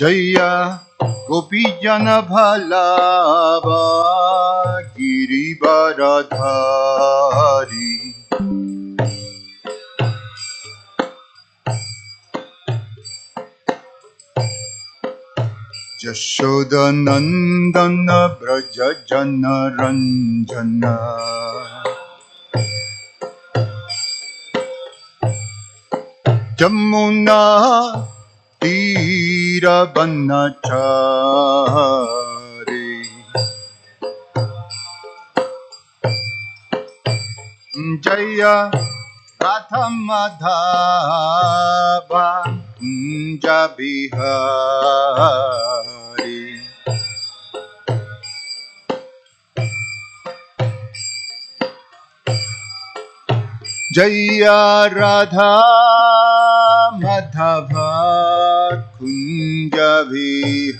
Jaya Gopijana Bhalava Girivaradhari Jashoda Nandana Braja Jana Ranjana Jamuna Tira Banachari Jaya Radha Madhava Kunja Bihari Jaya Radha Madhava Kunja Vihari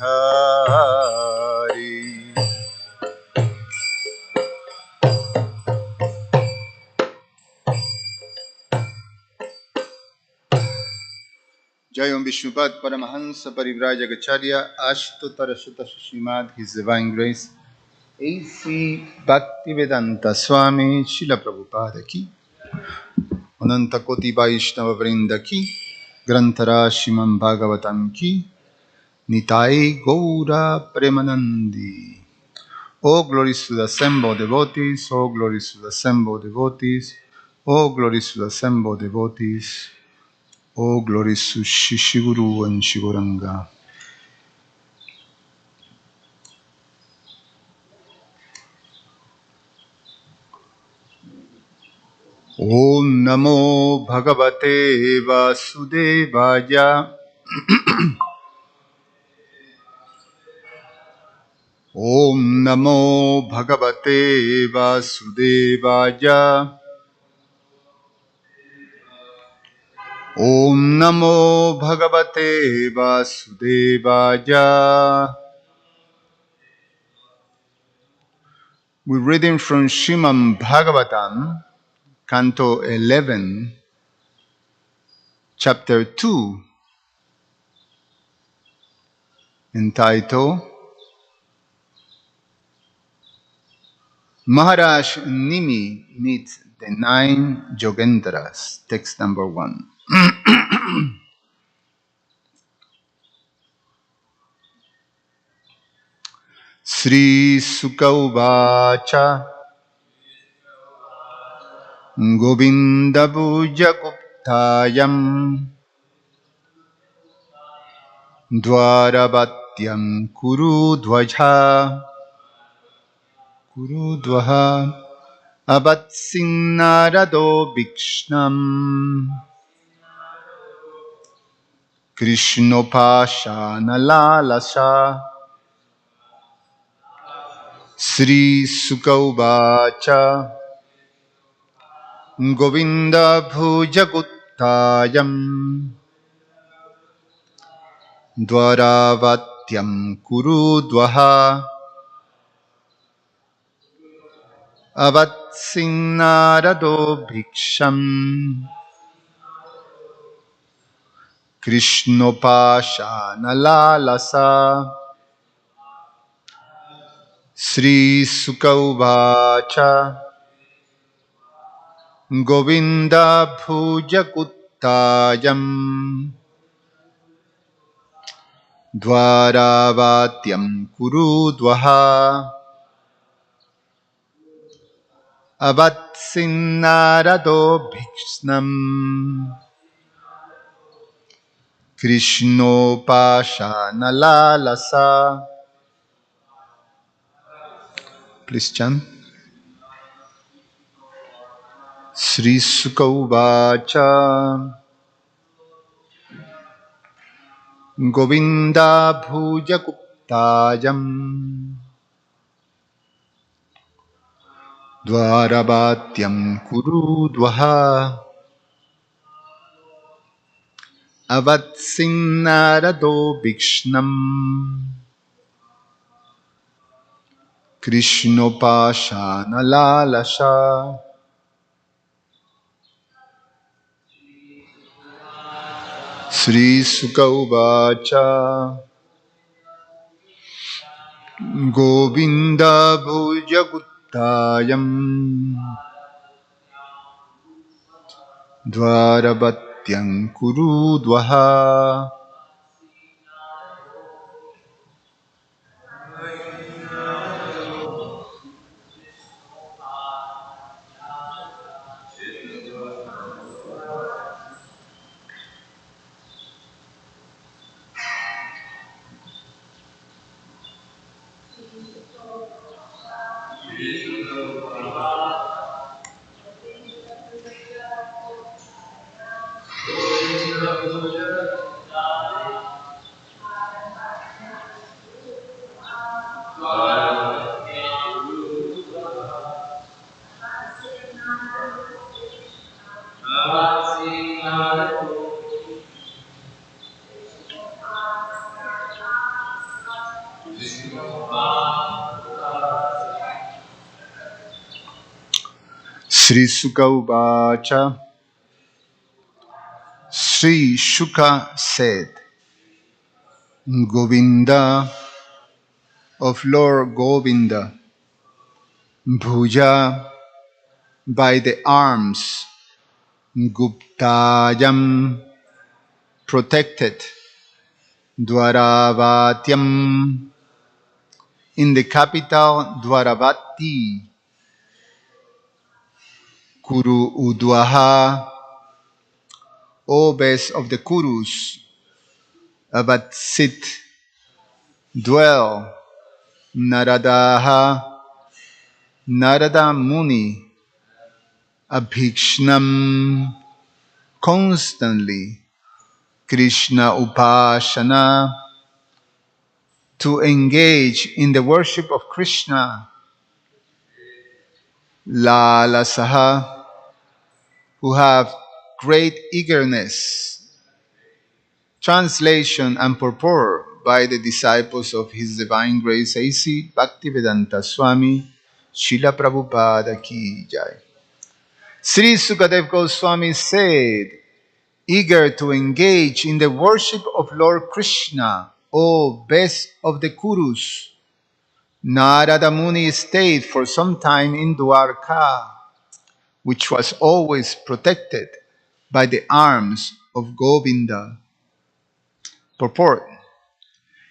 Jayam Vishnupat Paramahansa Parivrajagacharya Ashtottara Sutta Srimad His Divine Grace A.C. Bhaktivedanta Swami Srila Prabhupada Ki Ananta Koti Vaishnava Vrinda Ki Grantara Shrimad Bhagavatam Ki Nitai Gaura Premanandi. Oh, glories to the assembled devotees, oh, glories to the assembled devotees, oh, glories to the assembled devotees, oh, glories to Shishiguru and Shiguranga. Om Namo Bhagavate Vasudevaya. Om Namo Bhagavate Vasudevaya. Om Namo Bhagavate Vasudevaya. We're reading from Srimad Bhagavatam, Canto 11, Chapter 2, entitled Maharaj Nimi meets the 9 Yogendras, text number 1. Sri Sukauvacha Govinda Bhuja Guptayam Dwarabatyam Kurudvaja Avatsinarado Vikshnam Krishnopashana Lalasa Sri Sukauvacha Govinda Bhuja Guptayam Dwaravatyam Kurudvaha Avatsinarado Bhiksham Krishnopashana Lalasa Sri Sukauvacha Govinda Bhuja Guptayam Dwaravatyam Kurudvaha Avatsinarado Bhikshnam Krishnopashana Lalasa. Please chant. Sri Sukauvacha Govinda Bhuja Guptayam Dwaravatyam Kurudvaha Avatsinarado Bhikshnam Krishnopashana Lalasa. Sri Sukauvacha Govinda Bhuja Guttayam Dvarabatyam Kuru Dvaha. Sri Sukha Uvacha. Sri Shuka said, Govinda of Lord Govinda, Bhuja by the arms, Guptayam protected, Dwaravatyam in the capital Dwaravati, Kuru Udwaha, O best of the Kurus, Avatsit, dwell, Naradaha, Narada Muni, Abhikshnam, constantly, Krishna Upashana, to engage in the worship of Krishna, Lalasaha, who have great eagerness. Translation and purport by the disciples of His Divine Grace A.C. Bhaktivedanta Swami, Srila Prabhupada Ki Jai. Sri Sukadev Goswami said, eager to engage in the worship of Lord Krishna, O best of the Kurus, Narada Muni stayed for some time in Dwarka, which was always protected by the arms of Govinda. Purport.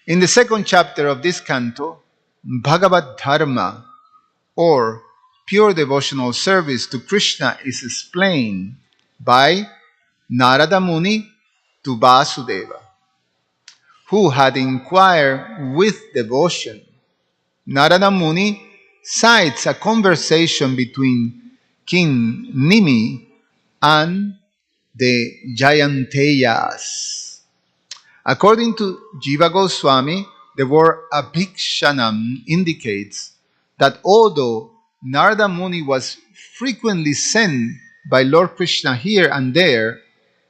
In the second chapter of this canto, Bhagavad Dharma, or pure devotional service to Krishna, is explained by Narada Muni to Vasudeva, who had inquired with devotion. Narada Muni cites a conversation between King Nimi and the Jayanteyas. According to Jiva Goswami, the word Abhikshanam indicates that although Narada Muni was frequently sent by Lord Krishna here and there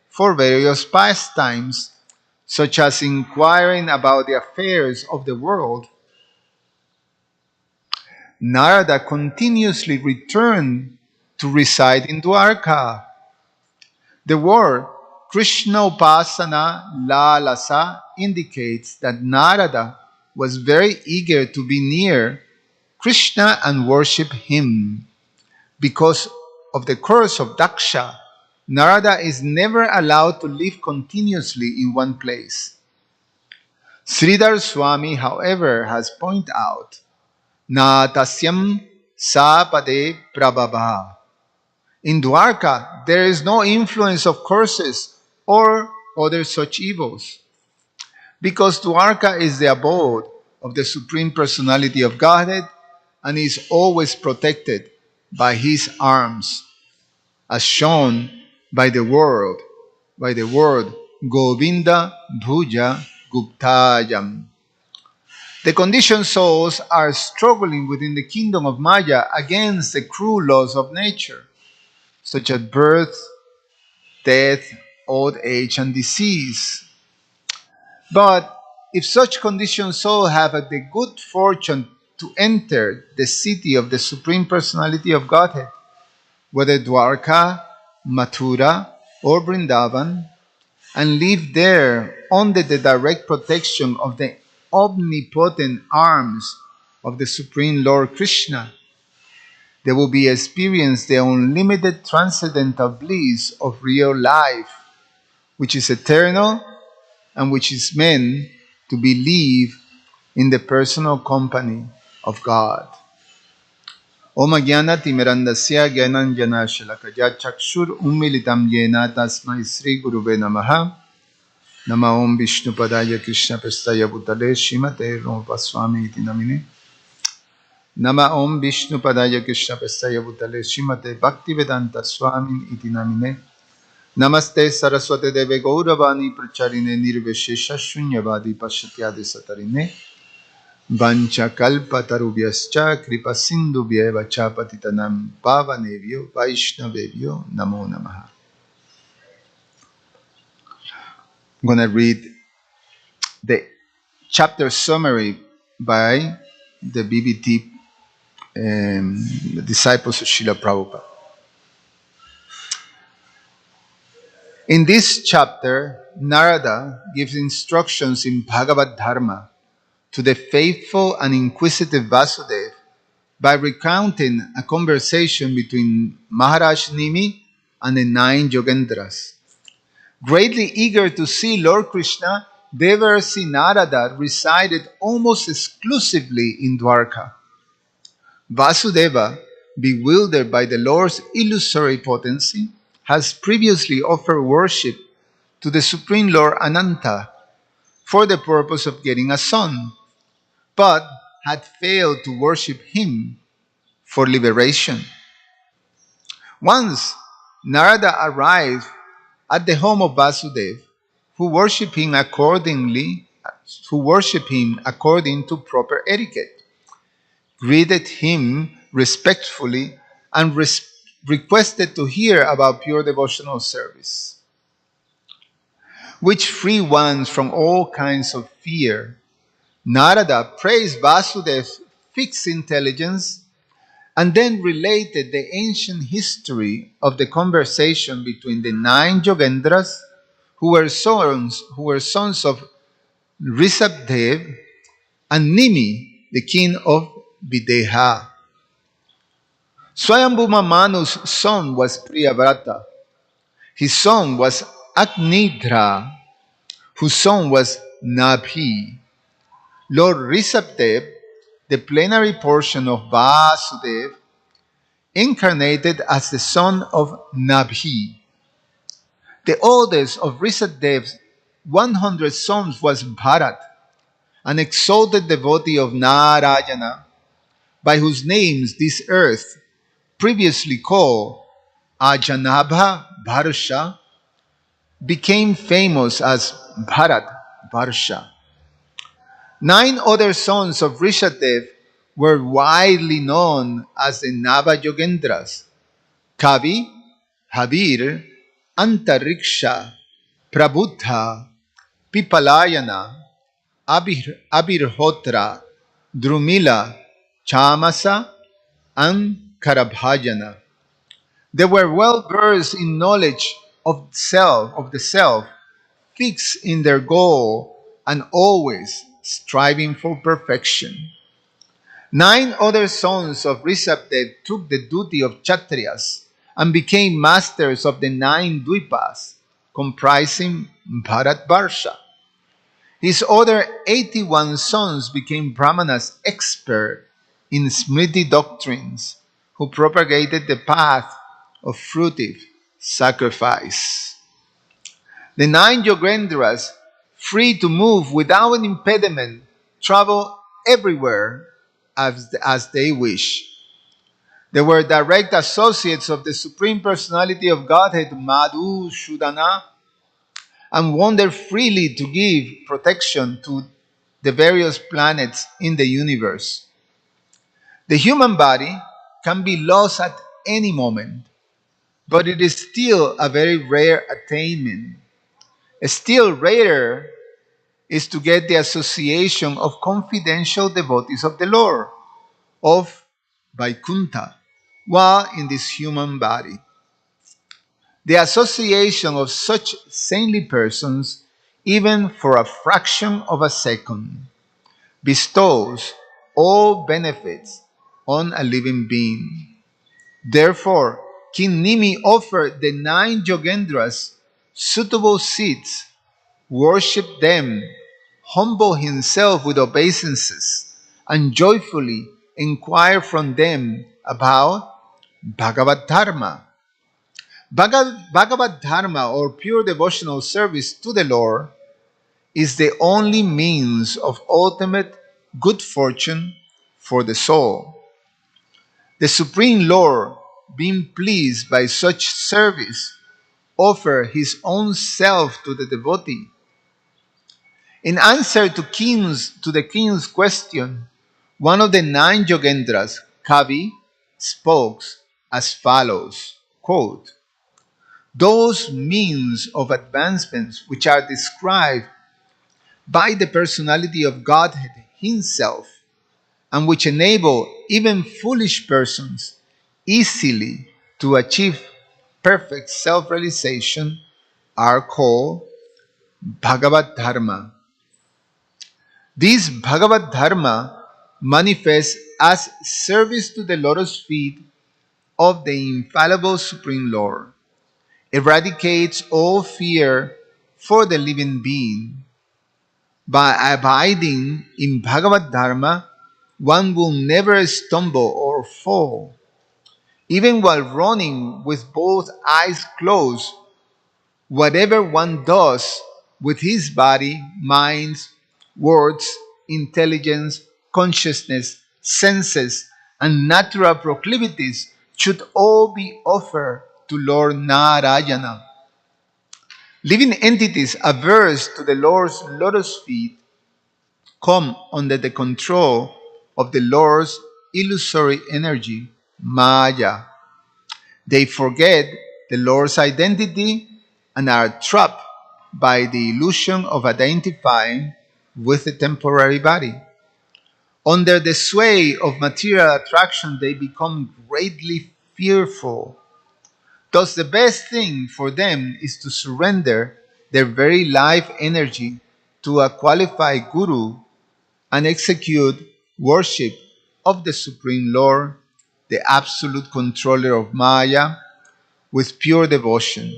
for various pastimes, such as inquiring about the affairs of the world, Narada continuously returned to reside in Dwarka. The word Krishna Upasana Lalasa indicates that Narada was very eager to be near Krishna and worship him. Because of the curse of Daksha, Narada is never allowed to live continuously in one place. Sridhar Swami, however, has pointed out, Na tasyam sapade prabhava. In Dwarka, there is no influence of curses or other such evils, because Dwarka is the abode of the Supreme Personality of Godhead and is always protected by His arms, as shown by the word Govinda Bhuja Guptayam. The conditioned souls are struggling within the kingdom of Maya against the cruel laws of nature, such as birth, death, old age, and disease. But if such conditioned souls have the good fortune to enter the city of the Supreme Personality of Godhead, whether Dwarka, Mathura, or Vrindavan, and live there under the direct protection of the omnipotent arms of the Supreme Lord Krishna, they will be experience the unlimited transcendental bliss of real life, which is eternal and which is meant to be lived in the personal company of God. Om Jnana Timirandasya Jnananjana Shalakaya Chakshur Ummilitam Yena Tasmai Sri Gurave Namaha. Nama Om Vishnu Padaya Krishna Prestaya Bhutale Shrimate Rupa Iti Namine. Nama Om Vishnu Padaya Krishna Prestaya Bhutale Shrimate Bhaktivedanta Swami Iti Namine. Namaste Saraswate Deve Gauravani Pracharine Nirveshesha Shunyavadi Pashatyade Satarine. Vancha kalpa tarubhyascha kripa sindhubhyeva cha patitanam pavanevyo vaishnavevyo namo namaha. I'm going to read the chapter summary by the BBT disciples of Srila Prabhupada. In this chapter, Narada gives instructions in Bhagavad Dharma to the faithful and inquisitive Vasudeva by recounting a conversation between Maharaj Nimi and the 9 Yogendras. Greatly eager to see Lord Krishna, Devarsi Narada resided almost exclusively in Dwarka. Vasudeva, bewildered by the Lord's illusory potency, has previously offered worship to the Supreme Lord Ananta for the purpose of getting a son, but had failed to worship him for liberation. Once Narada arrived at the home of Vasudeva, who worshiped him according to proper etiquette, greeted him respectfully, and requested to hear about pure devotional service, which free one from all kinds of fear. Narada praised Vasudeva's fixed intelligence and then related the ancient history of the conversation between the 9 Yogendras who were sons of Rishabdev and Nimi, the king of Videha. Swayambhuma Manu's son was Priyavrata. His son was Agnidra, whose son was Nabhi. Lord Rishabdev, the plenary portion of Vasudeva, incarnated as the son of Nabhi. The oldest of Rishabdev's 100 sons was Bharat, an exalted devotee of Narayana, by whose names this earth, previously called Ajanabha Bharsha, became famous as Bharat Varsha. 9 other sons of Rishabdev were widely known as the Nava Yogendras: Kavi, Havir, Antariksha, Prabhuddha, Pipalayana, Abhirhotra, Drumila, Chamasa, and Karabhajana. They were well versed in knowledge of the self, fixed in their goal, and always striving for perfection. 9 other sons of Rishabdev took the duty of Kshatriyas and became masters of the 9 Dvipas, comprising Bharatvarsha. His other 81 sons became Brahmanas expert in Smriti doctrines, who propagated the path of fruitive sacrifice. The 9 Yogendras, free to move without an impediment, travel everywhere as they wish. They were direct associates of the Supreme Personality of Godhead, Madhusudana, and wandered freely to give protection to the various planets in the universe. The human body can be lost at any moment, but it is still a very rare attainment. Still rarer is to get the association of confidential devotees of the Lord, of Vaikuntha, while in this human body. The association of such saintly persons, even for a fraction of a second, bestows all benefits on a living being. Therefore, King Nimi offered the 9 Yogendras suitable seats, worshipped them, humbled himself with obeisances, and joyfully inquired from them about Bhagavad Dharma. Bhagavad Dharma, or pure devotional service to the Lord, is the only means of ultimate good fortune for the soul. The Supreme Lord, being pleased by such service, offered his own self to the devotee. In answer to the king's question, one of the 9 Yogendras, Kavi, spoke as follows, quote, "Those means of advancements which are described by the personality of Godhead himself, and which enable even foolish persons easily to achieve perfect self-realization, are called Bhagavad Dharma. This Bhagavad Dharma manifests as service to the lotus feet of the infallible Supreme Lord, eradicates all fear for the living being. By abiding in Bhagavad Dharma, one will never stumble or fall. Even while running with both eyes closed, whatever one does with his body, mind, words, intelligence, consciousness, senses, and natural proclivities should all be offered to Lord Narayana. Living entities averse to the Lord's lotus feet come under the control of the Lord's illusory energy, Maya. They forget the Lord's identity and are trapped by the illusion of identifying with the temporary body. Under the sway of material attraction, they become greatly fearful. Thus, the best thing for them is to surrender their very life energy to a qualified guru and execute worship of the Supreme Lord, the absolute controller of Maya, with pure devotion.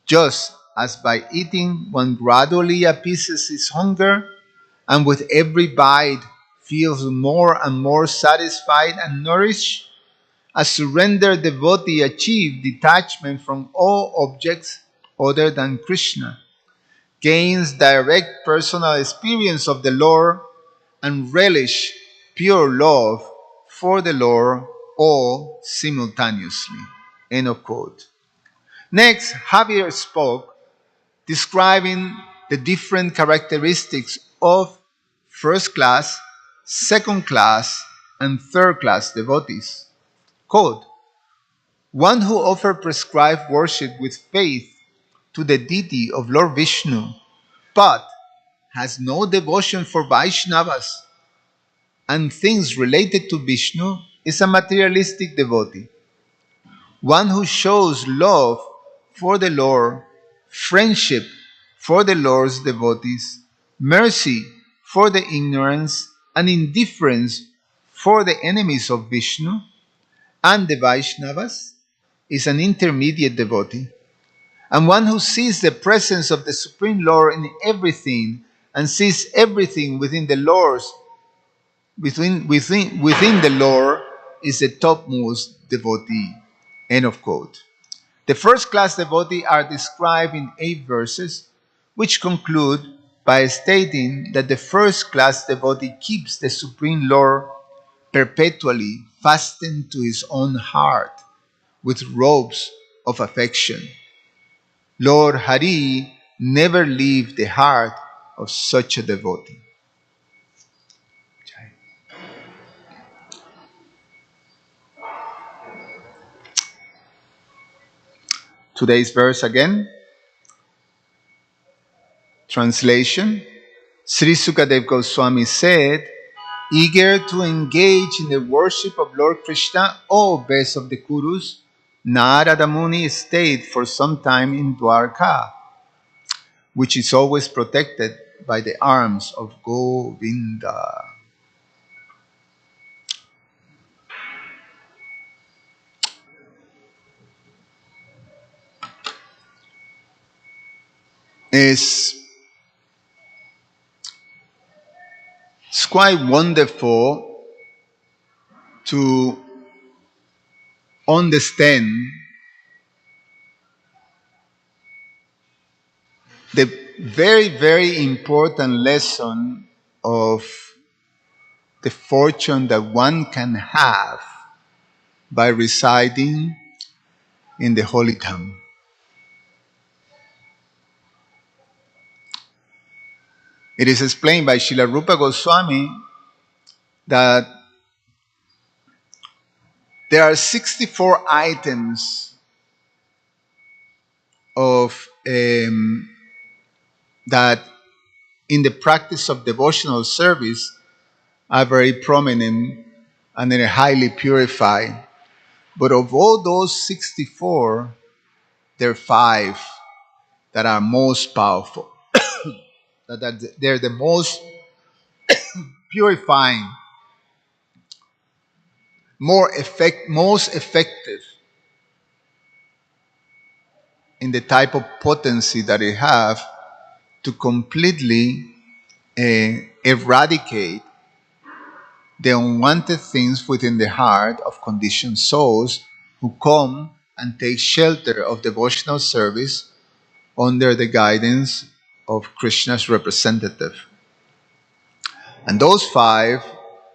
Just as by eating one gradually appeases his hunger, and with every bite feels more and more satisfied and nourished, a surrendered devotee achieves detachment from all objects other than Krishna, gains direct personal experience of the Lord, and relish pure love for the Lord all simultaneously. End of quote. Next, Javier spoke describing the different characteristics of first class, second class, and third class devotees. Quote, one who offers prescribed worship with faith to the deity of Lord Vishnu, but has no devotion for Vaishnavas and things related to Vishnu, is a materialistic devotee. One who shows love for the Lord, friendship for the Lord's devotees, mercy for the ignorance, and indifference for the enemies of Vishnu and the Vaishnavas, is an intermediate devotee. And one who sees the presence of the Supreme Lord in everything and sees everything within the Lord's within the Lord is the topmost devotee. End of quote. The first class devotee are described in 8 verses, which conclude by stating that the first class devotee keeps the Supreme Lord perpetually fastened to his own heart with ropes of affection. Lord Hari never leaves the heart of such a devotee. Today's verse again. Translation. Sri Sukadev Goswami said, eager to engage in the worship of Lord Krishna, O best of the Kurus, Narada Muni stayed for some time in Dwarka, which is always protected by the arms of Govinda. is it's quite wonderful to understand the very, very important lesson of the fortune that one can have by residing in the Holy Town. It is explained by Srila Rupa Goswami that there are 64 items of that in the practice of devotional service are very prominent and they're highly purified. But of all those 64, there are 5 that are most powerful. They're the most purifying, most effective in the type of potency that it have to completely eradicate the unwanted things within the heart of conditioned souls who come and take shelter of devotional service under the guidance of Krishna's representative. And those 5,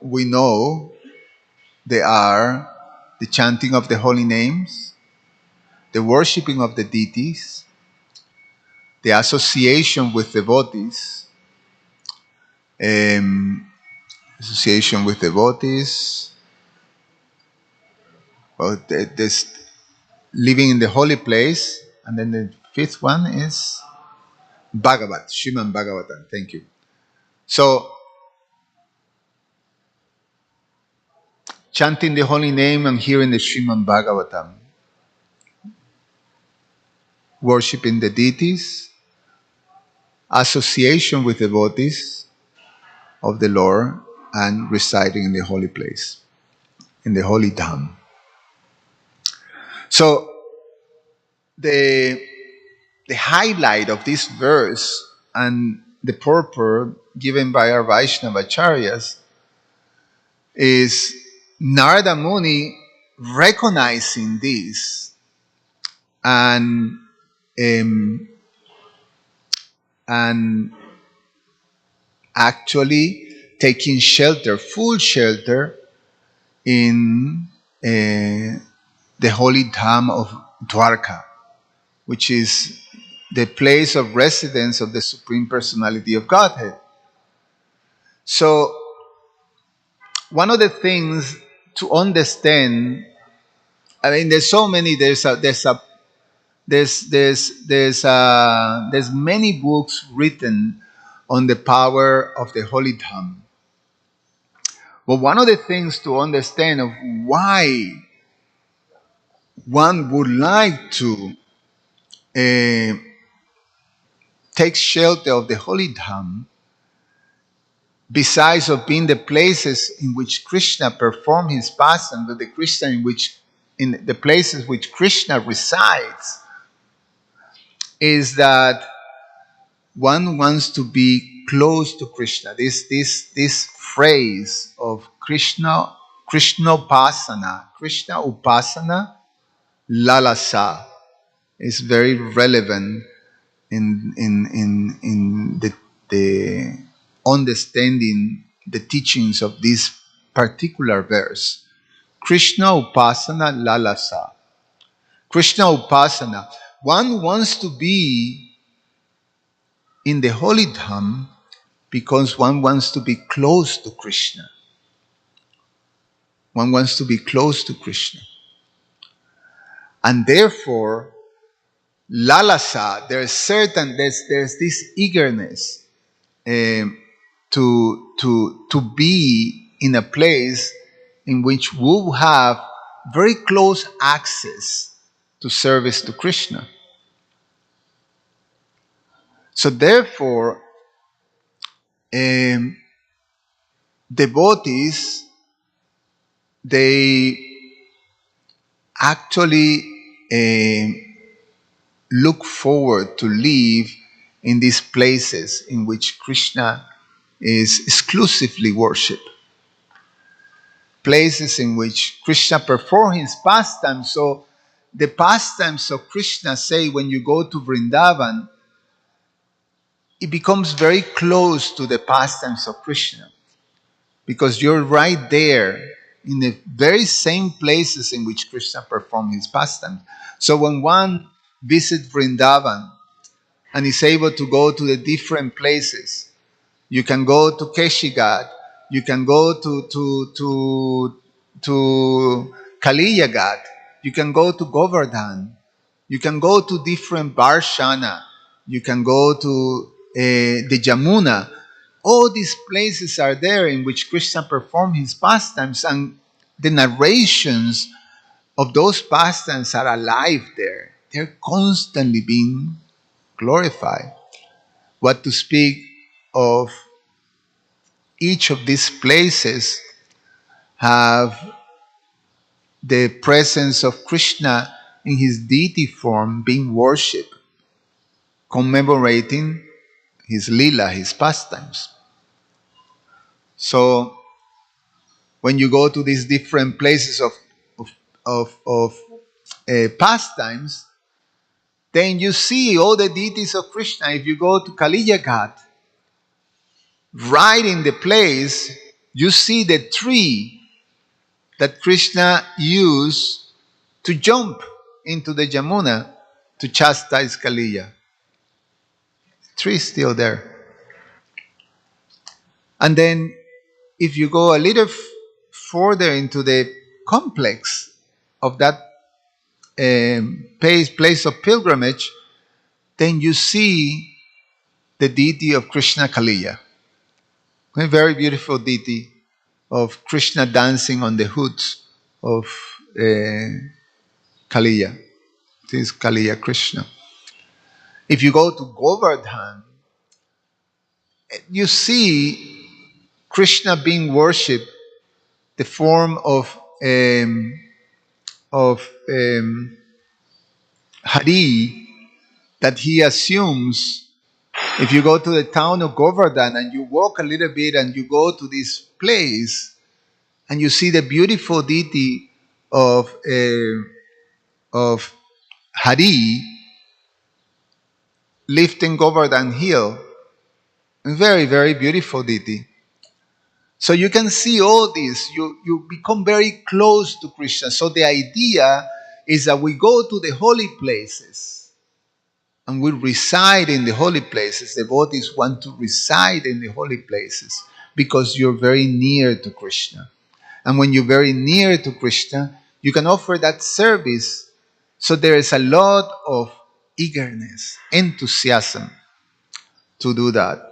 we know they are the chanting of the holy names, the worshipping of the deities, the association with devotees, association with devotees, well, this living in the holy place, and then the 5th one is Srimad Bhagavatam. Thank you. So, chanting the holy name and hearing the Srimad Bhagavatam, worshipping the deities, association with devotees of the Lord, and residing in the holy place, in the holy Dham. So, the highlight of this verse and the purport given by our Vaishnava Acharyas is Narada Muni recognizing this and actually taking shelter, full shelter in the holy Dham of Dwarka, which is the place of residence of the Supreme Personality of Godhead. So, one of the things to understand, I mean, there's so many. There's many books written on the power of the Holy Dham. But one of the things to understand of why one would like to take shelter of the Holy Dham, besides of being the places in which Krishna performed his passion, but in the places which Krishna resides, is that one wants to be close to Krishna. This phrase of Krishna Upasana, Lalasa, is very relevant in the understanding the teachings of this particular verse. Krishna Upasana Lalasa. Krishna Upasana. One wants to be in the Holy Dham because one wants to be close to Krishna. One wants to be close to Krishna. And therefore, Lalasa, there's this eagerness to be in a place in which we will have very close access to service to Krishna. So therefore, devotees, they actually look forward to live in these places in which Krishna is exclusively worshipped. Places in which Krishna performs his pastimes. So the pastimes of Krishna, say, when you go to Vrindavan, it becomes very close to the pastimes of Krishna, because you're right there in the very same places in which Krishna performed his pastimes. So when one visits Vrindavan and is able to go to the different places, you can go to Keshigat, you can go to Kaliyagat, you can go to Govardhan, you can go to different Barshana, you can go to the Jamuna. All these places are there in which Krishna performed his pastimes, and the narrations of those pastimes are alive there. They're constantly being glorified. What to speak of each of these places have the presence of Krishna in his deity form being worshipped, commemorating his lila, his pastimes. So when you go to these different places of pastimes, then you see all the deities of Krishna. If you go to Kaliyagat, right in the place, you see the tree that Krishna used to jump into the Jamuna to chastise Kaliya. The tree is still there. And then if you go a little further into the complex of that place of pilgrimage, then you see the deity of Krishna Kaliya. A very beautiful deity of Krishna dancing on the hoods of Kaliya. This is Kaliya Krishna. If you go to Govardhan, you see Krishna being worshipped, the form of Hari that he assumes. If you go to the town of Govardhan and you walk a little bit and you go to this place and you see the beautiful deity of Hari lifting Govardhan hill, a very, very beautiful deity. So you can see all this. You become very close to Krishna. So the idea is that we go to the holy places and we reside in the holy places. Devotees want to reside in the holy places because you're very near to Krishna. And when you're very near to Krishna, you can offer that service. So there is a lot of eagerness, enthusiasm to do that.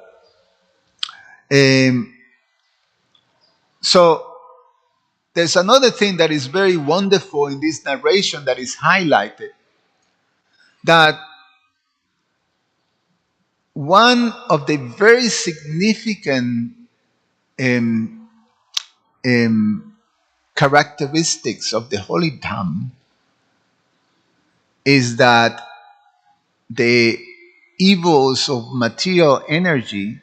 So there's another thing that is very wonderful in this narration that is highlighted, that one of the very significant characteristics of the holy dham is that the evils of material energy,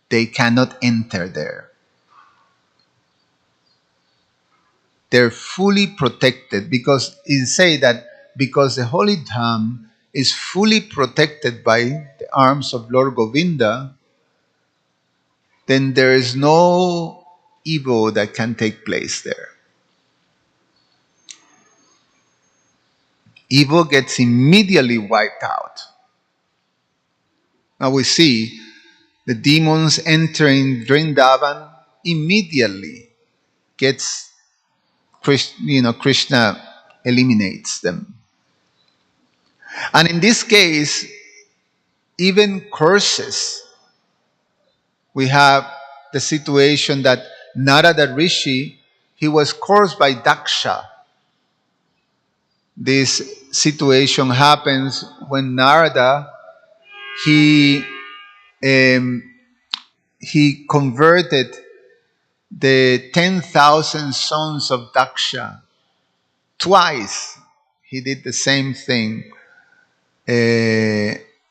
they cannot enter there. They're fully protected, because it say that because the holy dham is fully protected by the arms of Lord Govinda, then there is no evil that can take place there. Evil gets immediately wiped out. Now we see the demons entering Vrindavan, immediately gets, Krishna eliminates them. And in this case, even curses. We have the situation that Narada Rishi, he was cursed by Daksha. This situation happens when Narada, he converted the 10,000 sons of Daksha. Twice he did the same thing.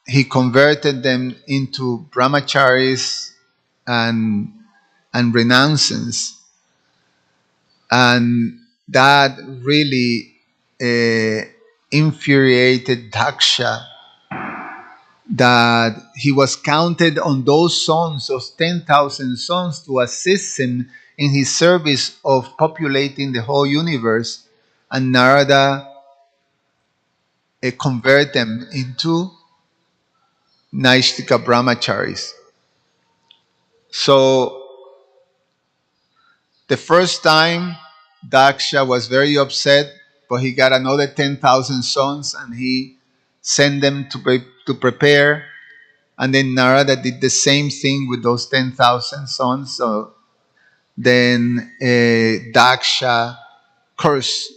he converted them into brahmacharis and renouncers, and that really infuriated Daksha, that he was counted on those sons, those 10,000 sons, to assist him in his service of populating the whole universe, and Narada convert them into Naishtika brahmacharis. So the first time, Daksha was very upset, but he got another 10,000 sons and he sent them to prepare. And then Narada did the same thing with those 10,000 sons. So then Daksha cursed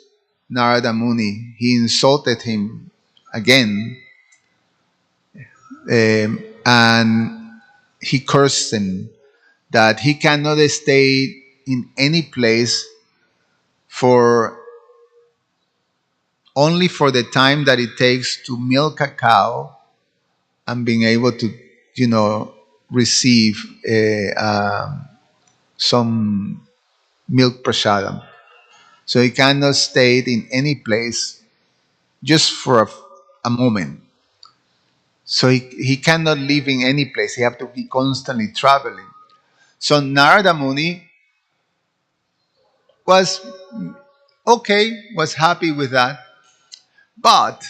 Narada Muni. He insulted him again, and he cursed him that he cannot stay in any place for only for the time that it takes to milk a cow and being able to, receive some milk prasadam. So he cannot stay in any place just for a moment. So he cannot live in any place. He have to be constantly traveling. So Narada Muni was okay, was happy with that. But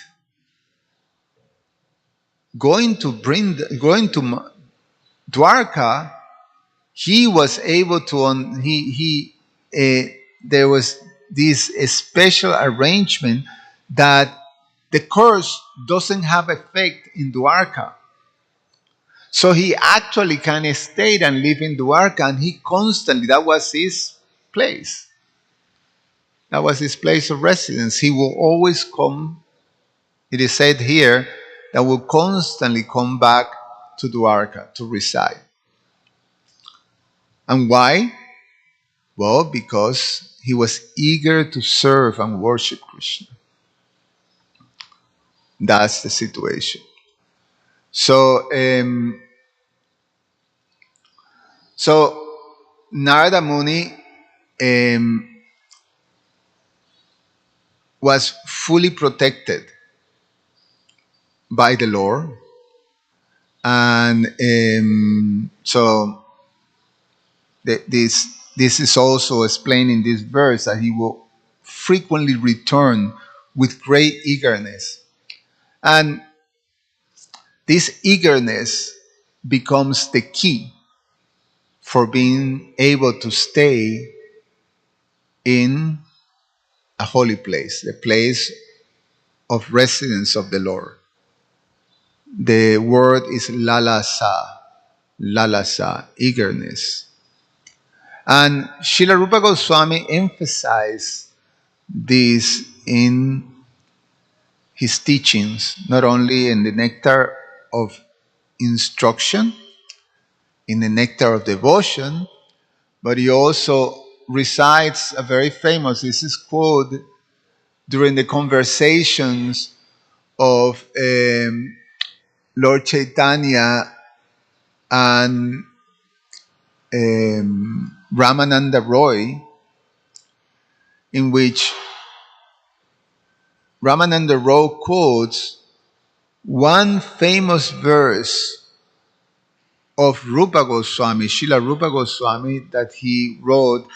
going to Dwarka, he was able to there was this special arrangement that the curse doesn't have effect in Dwarka. So he actually can stay and live in Dwarka, and he constantly, that was his place. That was his place of residence. He will always come, it is said here, that will constantly come back to Dwarka to reside. And why? Well, because he was eager to serve and worship Krishna. That's the situation. So, Narada Muni was fully protected by the Lord, and so this is also explained in this verse, that he will frequently return with great eagerness, and this eagerness becomes the key for being able to stay in a holy place, the place of residence of the Lord. The word is lalasa, eagerness. And Srila Rupa Goswami emphasized this in his teachings, not only in the nectar of instruction, in the nectar of devotion, but he also recites a very famous, this is quoted during the conversations of Lord Chaitanya and Ramananda Roy, in which Ramananda Roy quotes one famous verse of Rupa Goswami, Srila Rupa Goswami, that he wrote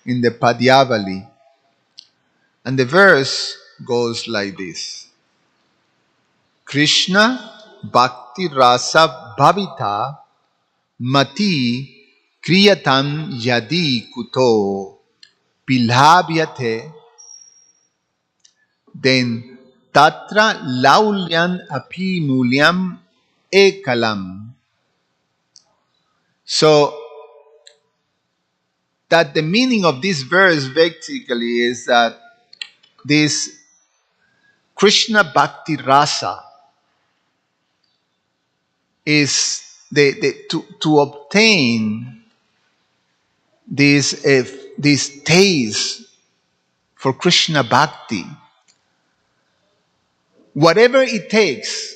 in the Padyavali. And the verse goes like this: Krishna Bhakti Rasa Bhavita Mati Kriyatam Yadi Kuto Pilhabhyate, then Tatra Laulyan Api Mulyam Ekalam. So, that the meaning of this verse basically is that this Krishna Bhakti Rasa is to obtain this taste for Krishna Bhakti. Whatever it takes,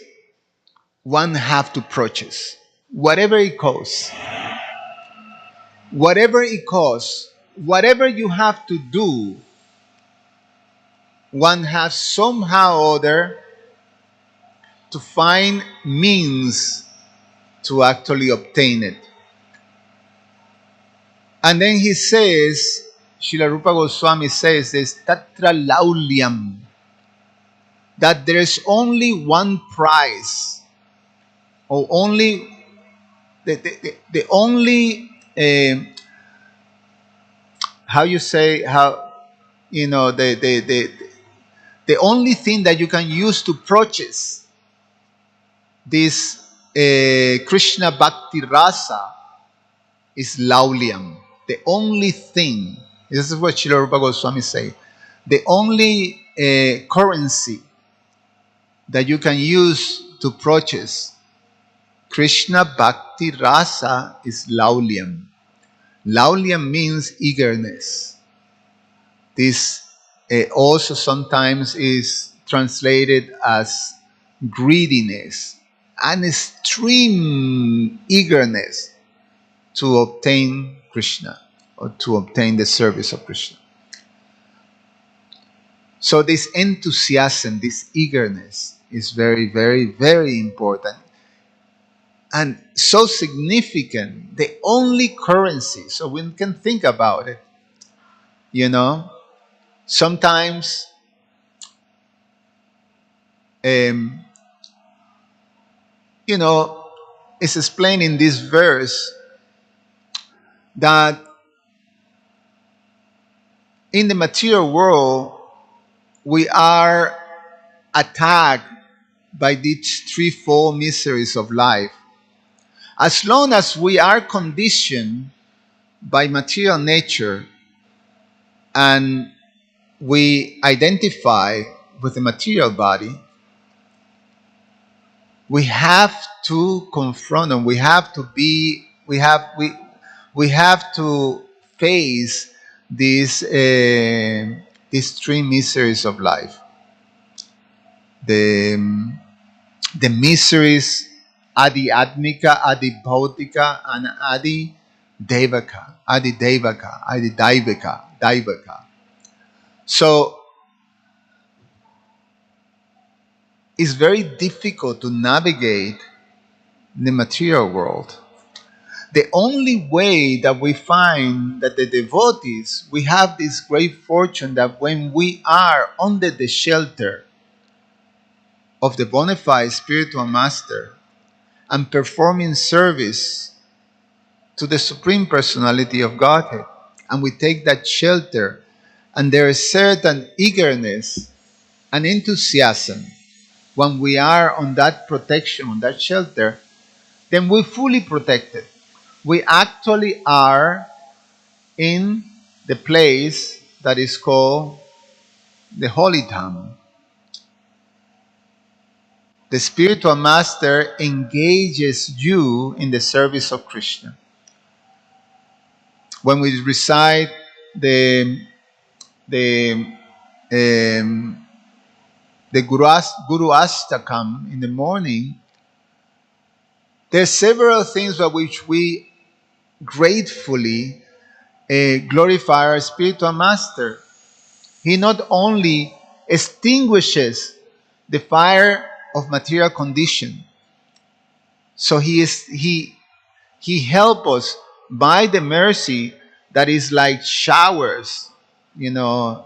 one have to purchase. Whatever it costs. Whatever it costs. Whatever you have to do, one has somehow or other to find means to actually obtain it. And then he says, Srila Rupa Goswami says this, Tatra Laulyam, that there's only one price, or only, the only, how you say, how, you know, the only thing that you can use to purchase this Krishna Bhakti Rasa is Laulyam. The only thing, this is what Srila Rupa Goswami say, the only currency that you can use to purchase Krishna Bhakti Rasa is Laulyam. Laulyam means eagerness. This also sometimes is translated as greediness, an extreme eagerness to obtain Krishna or to obtain the service of Krishna. So this enthusiasm, this eagerness is very, very, very important and so significant. The only currency, so we can think about it, you know, sometimes you know, it's explained in this verse that in the material world, we are attacked by these threefold miseries of life. As long as we are conditioned by material nature and we identify with the material body, we have to confront them. We have to be. We have to face these three miseries of life. The miseries Adi Admika, Adi Bhautika, and Adi Devaka. Adi Devaka, Adi Daivaka. So it's very difficult to navigate the material world. The only way that we find that the devotees, we have this great fortune that when we are under the shelter of the bona fide spiritual master and performing service to the Supreme Personality of Godhead, and we take that shelter, and there is certain eagerness and enthusiasm when we are on that protection, on that shelter, then we're fully protected. We actually are in the place that is called the Holy Dham. The spiritual master engages you in the service of Krishna. When we recite the Guru Astakam in the morning, there are several things by which we gratefully glorify our spiritual master. He not only extinguishes the fire of material condition, so he helps us by the mercy that is like showers, you know,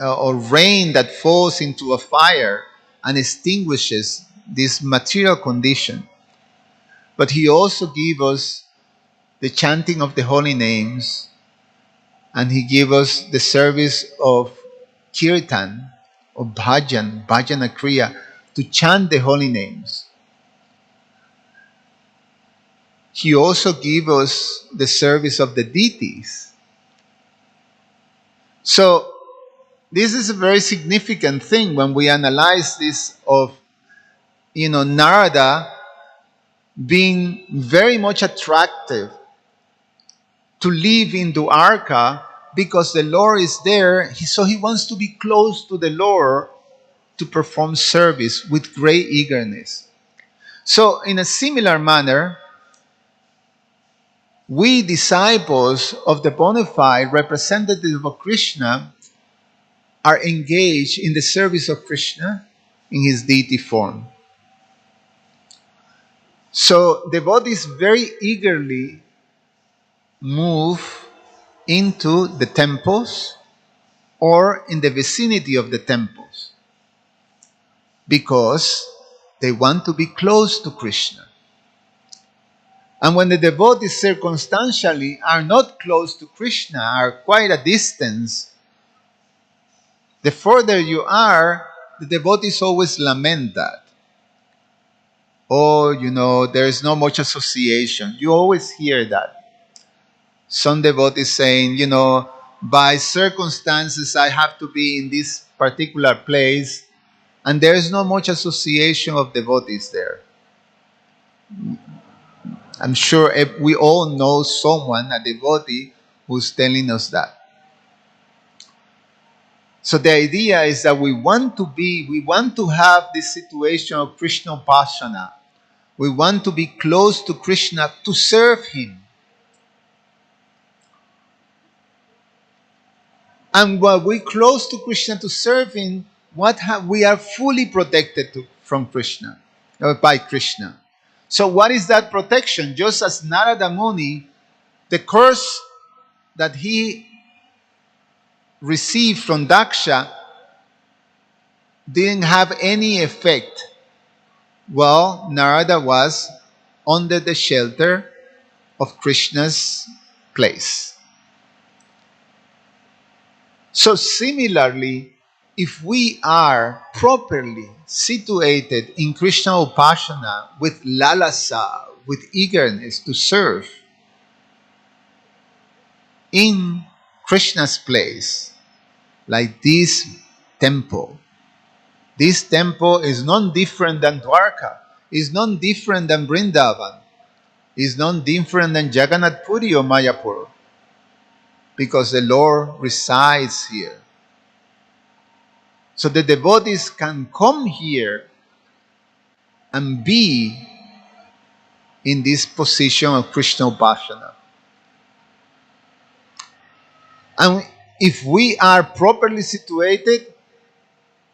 or rain that falls into a fire and extinguishes this material condition. But he also gives us the chanting of the holy names, and he gives us the service of kirtan, of bhajana kriya, to chant the holy names. He also gives us the service of the deities. So this is a very significant thing when we analyze this of, you know, Narada being very much attractive to live in Dwarka because the Lord is there. So he wants to be close to the Lord to perform service with great eagerness. So, in a similar manner, we disciples of the bona fide representative of Krishna are engaged in the service of Krishna in his deity form. So devotees very eagerly move into the temples or in the vicinity of the temples because they want to be close to Krishna. And when the devotees circumstantially are not close to Krishna, are quite a distance, the further you are, the devotees always lament that. Oh, there is not much association. You always hear that. Some devotees saying, by circumstances I have to be in this particular place, and there is not much association of devotees there. I'm sure we all know someone, a devotee, who's telling us that. So the idea is that we want to have this situation of Krishna Upasana. We want to be close to Krishna to serve him. And while we're close to Krishna to serve him, we are fully protected from Krishna, by Krishna. So what is that protection? Just as Narada Muni, the curse that he received from Daksha didn't have any effect. Well, Narada was under the shelter of Krishna's place. So similarly, if we are properly situated in Krishna Upasana with lalasa, with eagerness to serve in Krishna's place, like this temple is not different than Dwarka, is not different than Vrindavan, is not different than Jagannath Puri or Mayapur, because the Lord resides here. So the devotees can come here and be in this position of Krishna Upasana. And if we are properly situated,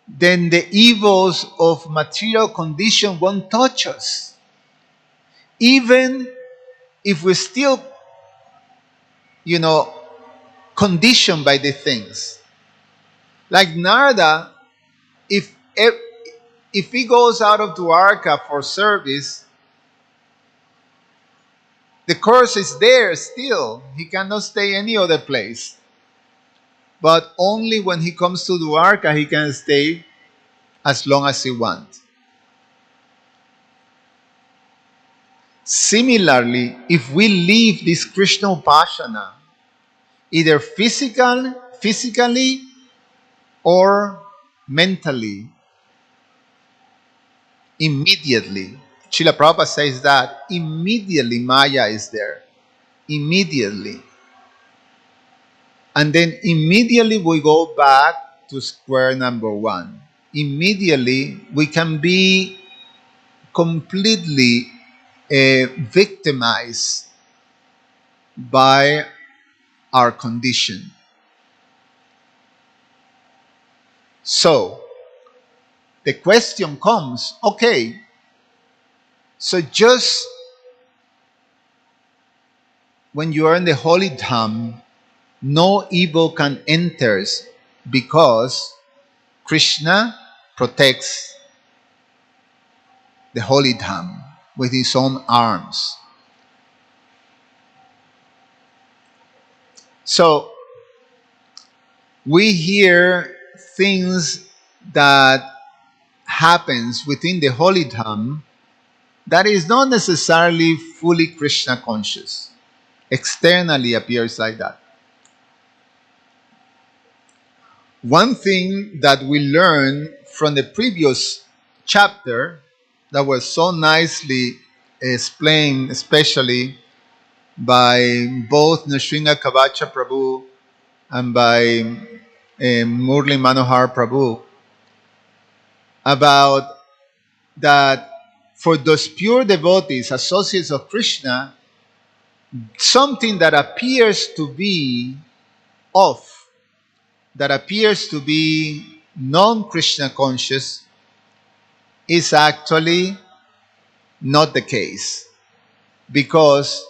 then the evils of material condition won't touch us. Even if we're still, conditioned by the things. Like Narada, if he goes out of Dwarka for service, the curse is there still. He cannot stay any other place. But only when he comes to Dwarka, he can stay as long as he wants. Similarly, if we leave this Krishna Upasana, either physically or mentally, immediately, Srila Prabhupada says that immediately Maya is there. Immediately. And then immediately we go back to square number one. Immediately we can be completely victimized by our condition. So the question comes, okay, so just when you are in the holy dham, no evil can enter because Krishna protects the holy dham with his own arms. So we hear things that happens within the holy dham that is not necessarily fully Krishna conscious. Externally appears like that. One thing that we learned from the previous chapter that was so nicely explained, especially by both Nrsinga Kavacha Prabhu and by Murli Manohar Prabhu, about that for those pure devotees, associates of Krishna, something that appears to be off, that appears to be non-Krishna conscious, is actually not the case, because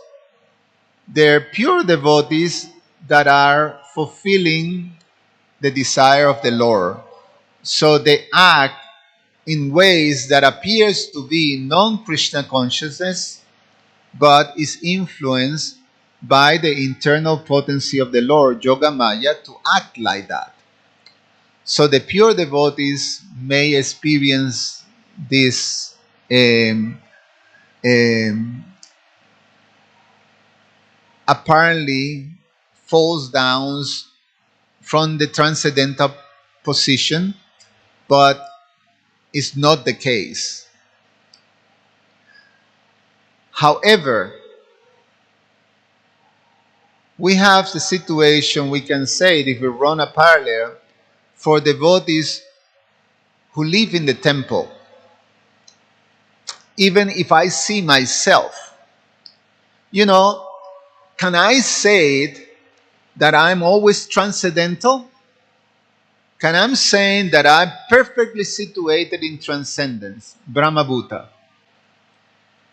they're pure devotees that are fulfilling the desire of the Lord. So they act in ways that appears to be non-Krishna consciousness, but is influenced by the internal potency of the Lord, Yoga Maya, to act like that. So the pure devotees may experience this apparently falls downs from the transcendental position, but it's not the case. However, we have the situation, we can say, if we run a parallel, for devotees who live in the temple. Even if I see myself, can I say it that I'm always transcendental? Can I say that I'm perfectly situated in transcendence, Brahmabhuta?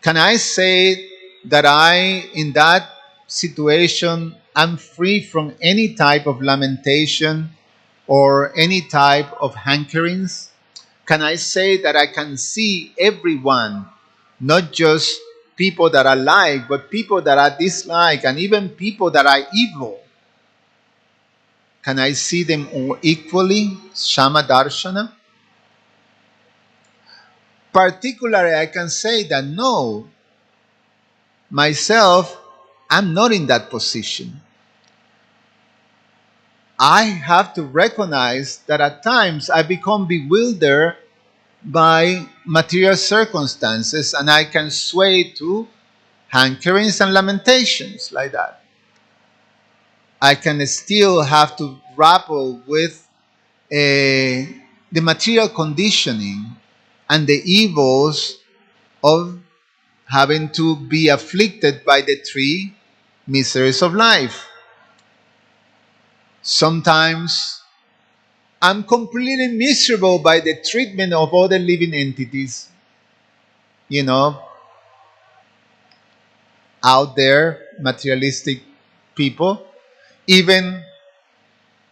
Can I say that in that situation, I'm free from any type of lamentation or any type of hankerings? Can I say that I can see everyone, not just people that I like, but people that I dislike, and even people that are evil? Can I see them all equally? Shama Darshana? Particularly, I can say that no, myself, I'm not in that position. I have to recognize that at times I become bewildered by material circumstances, and I can sway to hankerings and lamentations like that. I can still have to grapple with the material conditioning and the evils of having to be afflicted by the three miseries of life. Sometimes I'm completely miserable by the treatment of other living entities, out there, materialistic people. Even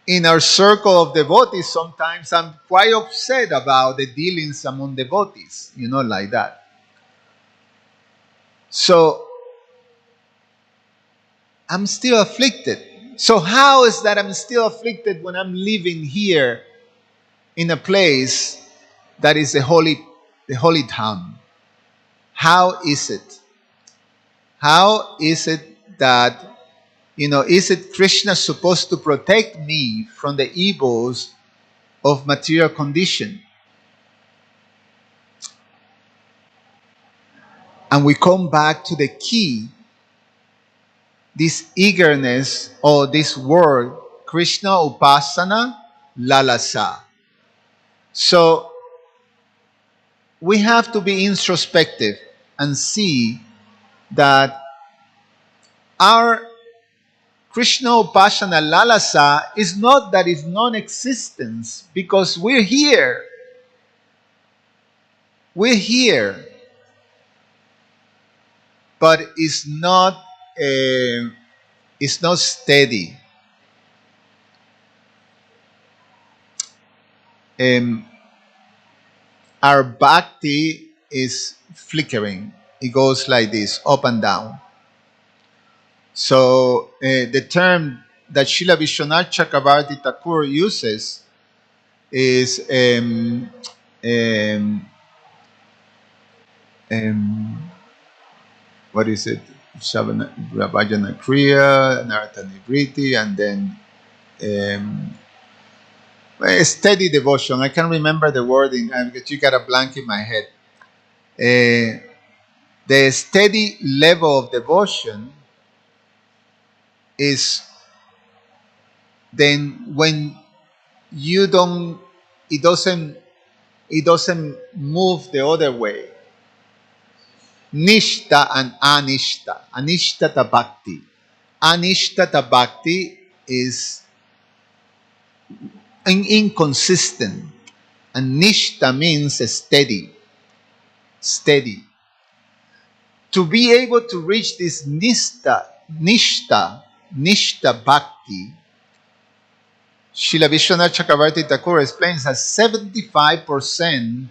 in our circle of devotees, sometimes I'm quite upset about the dealings among devotees, like that. So I'm still afflicted. So how is that I'm still afflicted when I'm living here in a place that is the holy town? How is it? How is it that, is it Krishna supposed to protect me from the evils of material condition? And we come back to the key, this eagerness, or this word, Krishna Upasana Lalasa. So we have to be introspective and see that our Krishna Upasana Lalasa is not that it's non-existence, because we're here. We're here. But it's not steady. Our bhakti is flickering. It goes like this, up and down. So the term that Srila Vishwanath Chakravarti Thakur uses is what is it? Vajana Kriya, Narata Nivriti, and then a steady devotion. I can't remember the wording because you got a blank in my head. The steady level of devotion is then when you don't, it doesn't move the other way. Nishta and Anishta. Anishtata Bhakti. Anishtata Bhakti is inconsistent. And Nishta means steady. Steady. To be able to reach this Nishta Bhakti, Srila Vishwanath Chakravarti Thakur explains that 75%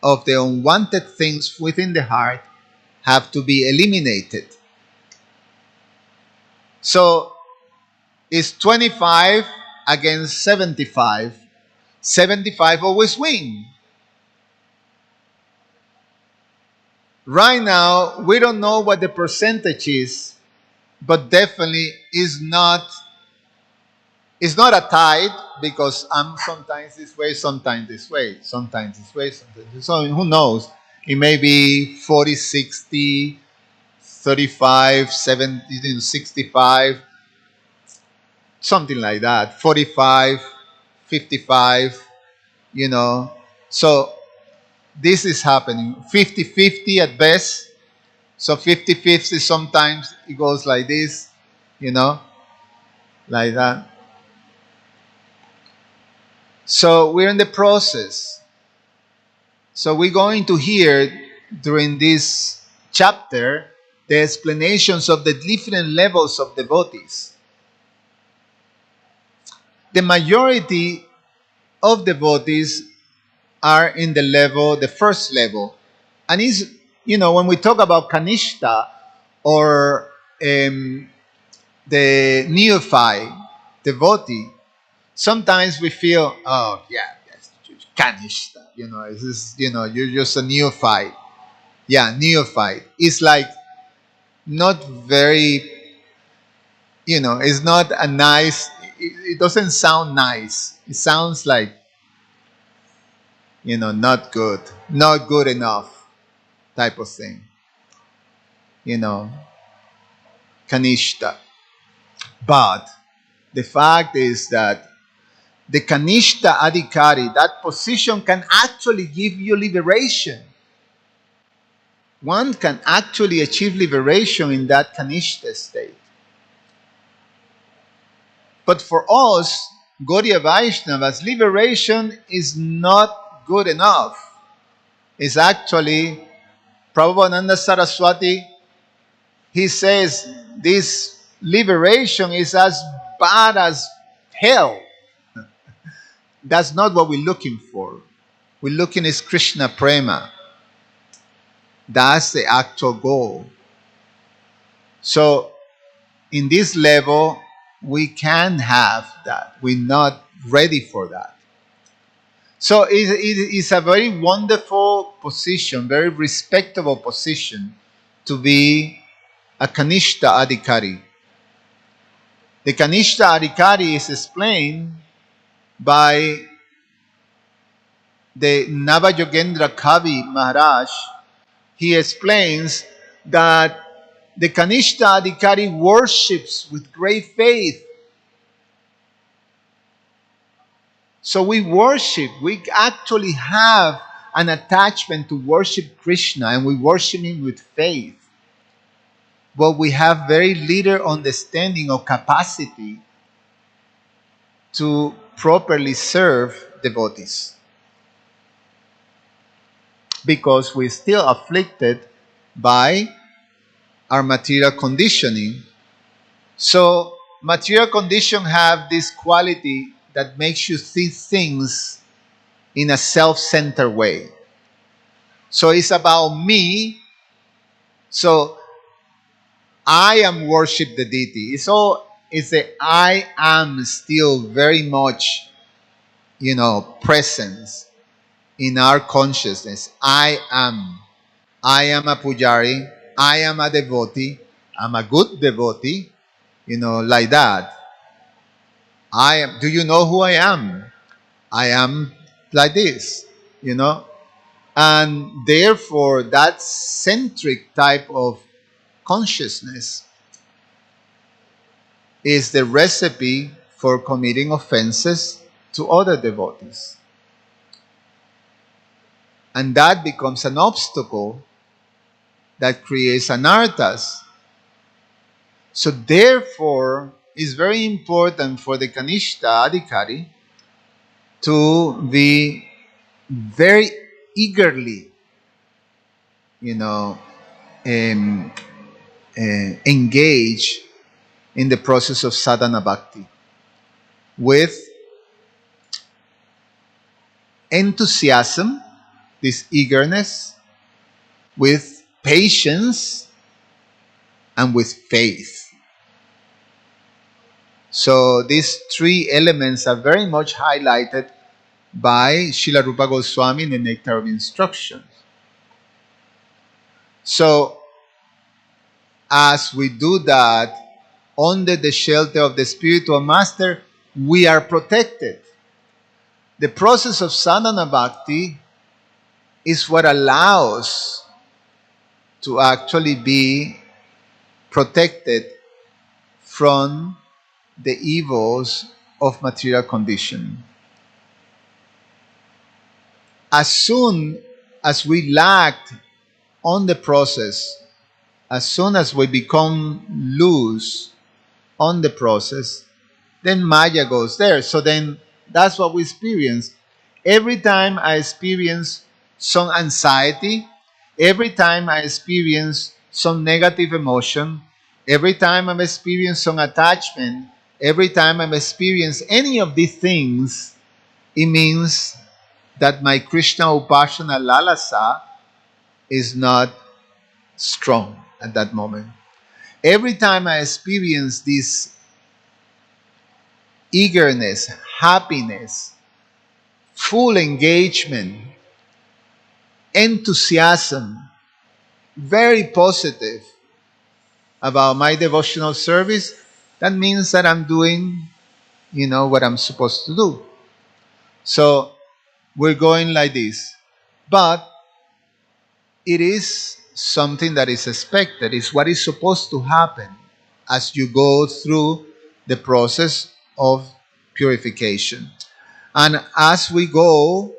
of the unwanted things within the heart have to be eliminated. So it's 25 against 75. 75 always win. Right now, we don't know what the percentage is, but definitely is not. It's not a tide, because I'm sometimes this way, sometimes this way, sometimes this way, sometimes this way. So who knows? It may be 40, 60, 35, 70, 65, something like that. 45, 55, you know. So this is happening. 50-50 at best. So 50-50 sometimes it goes like this, you know, like that. So we're in the process. So we're going to hear during this chapter the explanations of the different levels of devotees. The majority of devotees are in the first level. And is, you know, when we talk about Kanishta or the neophyte devotee, sometimes we feel, oh yeah, that's Kanishta. You know, it's just, you know, you're just a neophyte. Yeah, neophyte. It's like not very, you know, it's not a nice, it doesn't sound nice. It sounds like, you know, not good, not good enough type of thing. You know, Kanishta. But the fact is that the Kanishta Adhikari, that position can actually give you liberation. One can actually achieve liberation in that Kanishta state. But for us, Gaudiya Vaishnavas, liberation is not good enough. It's actually, Prabhupada Saraswati, he says this liberation is as bad as hell. That's not what we're looking for. We're looking at Krishna Prema. That's the actual goal. So, in this level, we can have that. We're not ready for that. So, it's a very wonderful position, very respectable position to be a Kanishta Adhikari. The Kanishta Adhikari is explained by the Navayogendra Kavi Maharaj. He explains that the Kanishta Adhikari worships with great faith. So we worship, we actually have an attachment to worship Krishna, and we worship him with faith. But we have very little understanding or capacity to properly serve devotees, because we're still afflicted by our material conditioning. So material condition have this quality that makes you see things in a self-centered way. So it's about me. So I am worship the deity. It's a I am still very much, you know, presence in our consciousness. I am a pujari. I am a devotee. I'm a good devotee. You know, like that. I am. Do you know who I am? I am like this. You know, and therefore that centric type of consciousness is the recipe for committing offenses to other devotees. And that becomes an obstacle that creates anarthas. So therefore, it's very important for the Kanishta Adhikari to be very eagerly, um, engage in the process of sadhana bhakti with enthusiasm, this eagerness, with patience, and with faith. So these three elements are very much highlighted by Srila Rupa Goswami in the Nectar of Instructions. So as we do that under the shelter of the spiritual master, we are protected. The process of sadhana bhakti is what allows to actually be protected from the evils of material condition. As soon as we lacked on the process, as soon as we become loose on the process, then Maya goes there. So then that's what we experience. Every time I experience some anxiety, every time I experience some negative emotion, every time I'm experiencing some attachment, every time I'm experiencing any of these things, it means that my Krishna Upasana Lalasa is not strong at that moment. Every time I experience this eagerness, happiness, full engagement, enthusiasm, very positive about my devotional service, that means that I'm doing, what I'm supposed to do. So we're going like this. But it is something that is expected. It's what is supposed to happen as you go through the process of purification. And as we go,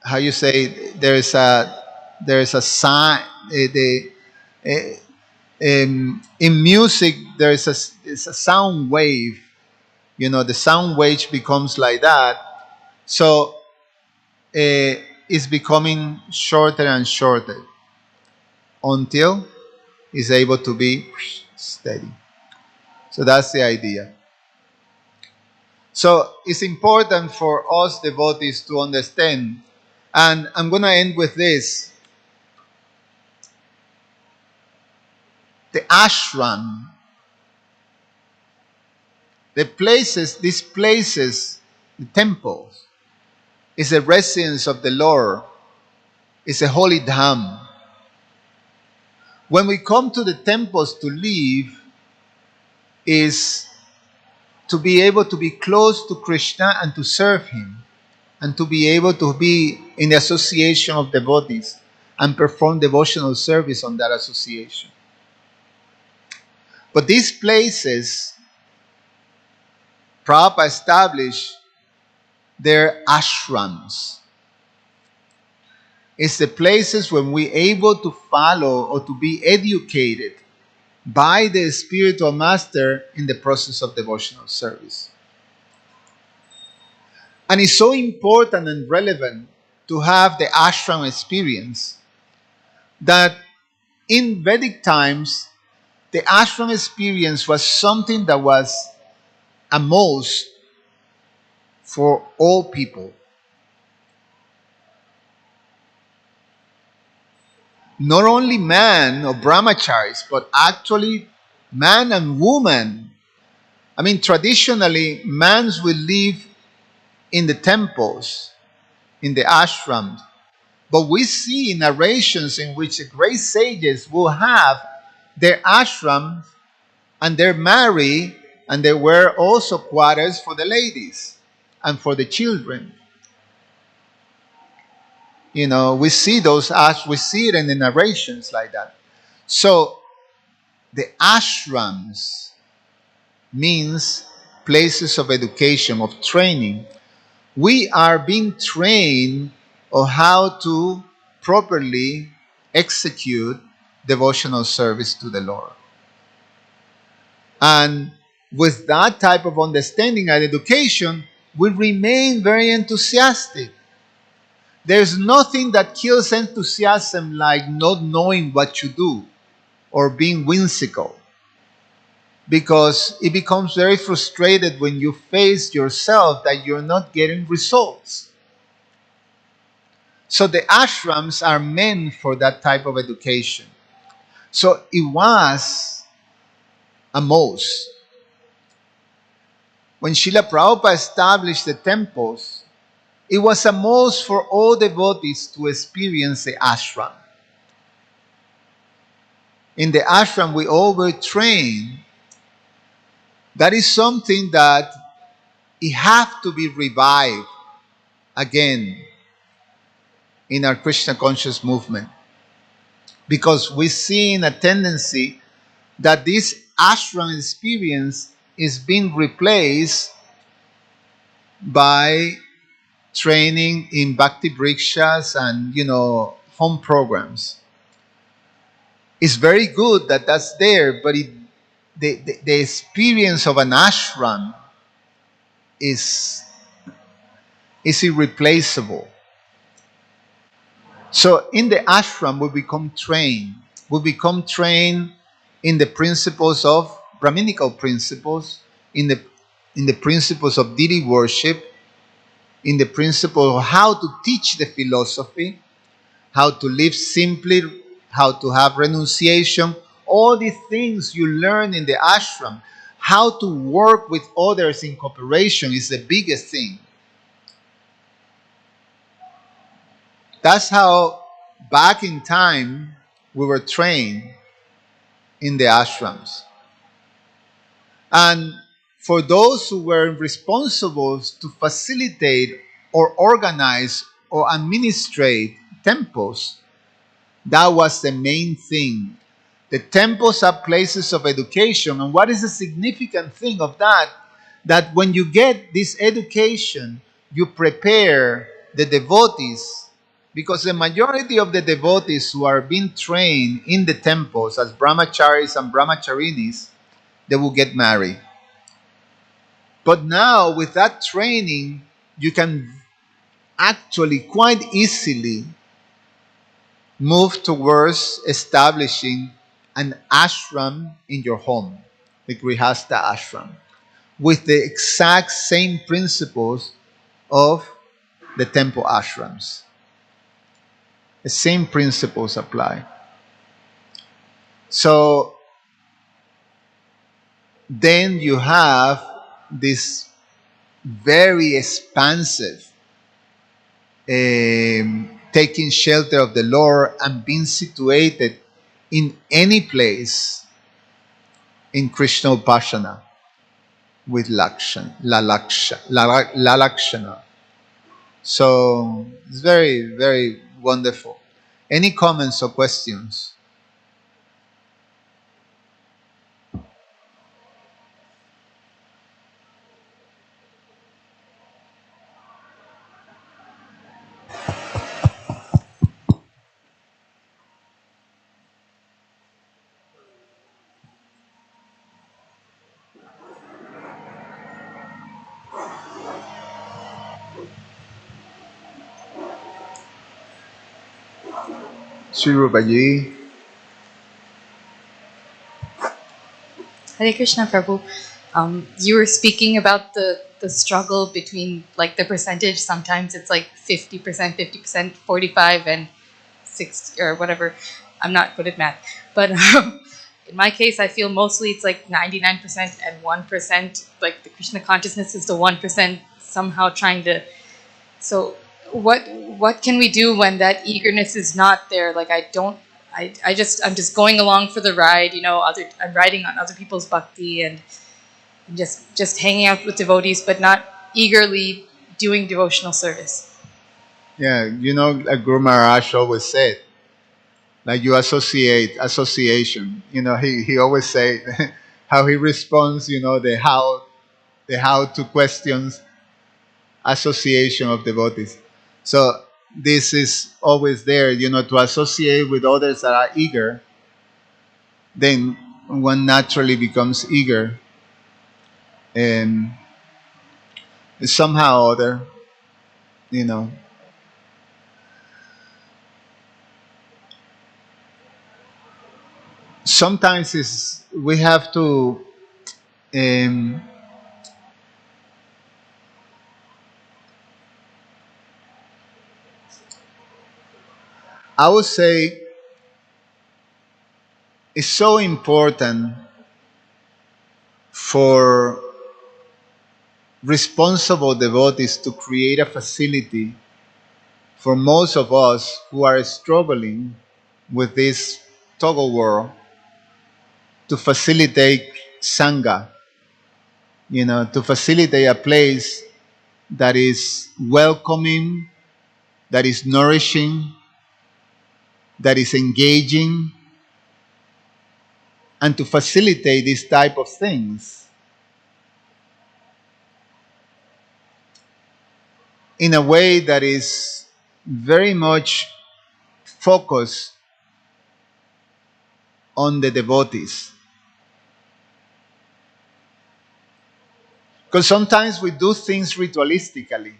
how you say, there's a sign. In music, it's a sound wave. The sound wave becomes like that. So it's becoming shorter and shorter until it's able to be steady. So that's the idea. So it's important for us devotees to understand. And I'm going to end with this. The ashram, these places, the temples, is a residence of the Lord. It's a holy dham. When we come to the temples to live, is to be able to be close to Krishna and to serve Him, and to be able to be in the association of devotees and perform devotional service on that association. But these places, Prabhupada established their ashrams. It's the places when we're able to follow or to be educated by the spiritual master in the process of devotional service. And it's so important and relevant to have the ashram experience that in Vedic times, the ashram experience was something that was a must for all people. Not only man or brahmacharis, but actually man and woman. I mean, traditionally, man will live in the temples, in the ashrams. But we see narrations in which the great sages will have their ashrams and they're married, and there were also quarters for the ladies and for the children. We see we see it in the narrations like that. So the ashrams means places of education, of training. We are being trained on how to properly execute devotional service to the Lord. And with that type of understanding and education, we remain very enthusiastic. There's nothing that kills enthusiasm like not knowing what you do or being whimsical, because it becomes very frustrated when you face yourself that you're not getting results. So the ashrams are meant for that type of education. So it was a must. When Srila Prabhupada established the temples, it was a must for all devotees to experience the ashram. In the ashram, we all were trained. That is something that it has to be revived again in our Krishna conscious movement, because we see in a tendency that this ashram experience is being replaced by training in bhakti brikshas and home programs. It's very good that that's there, but the experience of an ashram is irreplaceable. So in the ashram, we become trained. We become trained in the principles of Brahminical principles, in the principles of deity worship, in the principle of how to teach the philosophy, how to live simply, how to have renunciation, all these things you learn in the ashram. How to work with others in cooperation is the biggest thing. That's how back in time we were trained in the ashrams. And for those who were responsible to facilitate or organize or administrate temples, that was the main thing. The temples are places of education. And what is the significant thing of that? That when you get this education, you prepare the devotees, because the majority of the devotees who are being trained in the temples as brahmacharis and brahmacharinis, they will get married. But now with that training, you can actually quite easily move towards establishing an ashram in your home, the Grihastha ashram, with the exact same principles of the temple ashrams. The same principles apply. So then you have this very expansive taking shelter of the Lord and being situated in any place in Krishna Upasana with Lakshana. So it's very, very wonderful. Any comments or questions? Sri Rupaji. Hare Krishna, Prabhu. You were speaking about the struggle between like the percentage. Sometimes it's like 50%, 50%, 45 and 60 or whatever. I'm not good at math. But in my case, I feel mostly it's like 99% and 1%. Like the Krishna consciousness is the 1% somehow trying to... So what can we do when that eagerness is not there? Like I'm just going along for the ride, I'm riding on other people's bhakti and just hanging out with devotees, but not eagerly doing devotional service. Yeah, like Guru Maharaj always said, like you association. He always say how he responds, the how to questions association of devotees. So this is always there, to associate with others that are eager, then one naturally becomes eager. And somehow or other, you know, sometimes we have to, um, I would say, it's so important for responsible devotees to create a facility for most of us who are struggling with this toggle war, to facilitate Sangha, to facilitate a place that is welcoming, that is nourishing, that is engaging, and to facilitate these type of things in a way that is very much focused on the devotees. Because sometimes we do things ritualistically,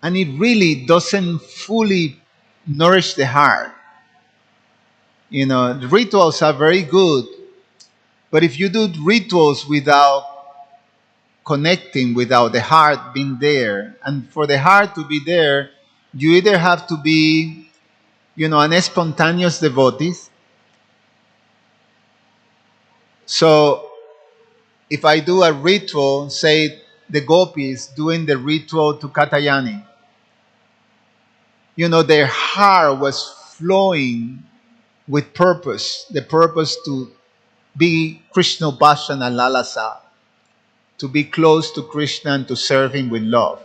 and it really doesn't fully nourish the heart. The rituals are very good, but if you do rituals without connecting, without the heart being there, and for the heart to be there, you either have to be, an spontaneous devotee. So if I do a ritual, say the gopis doing the ritual to Katayani, their heart was flowing with purpose, the purpose to be Krishna Bhasana Lalasa, to be close to Krishna and to serve him with love.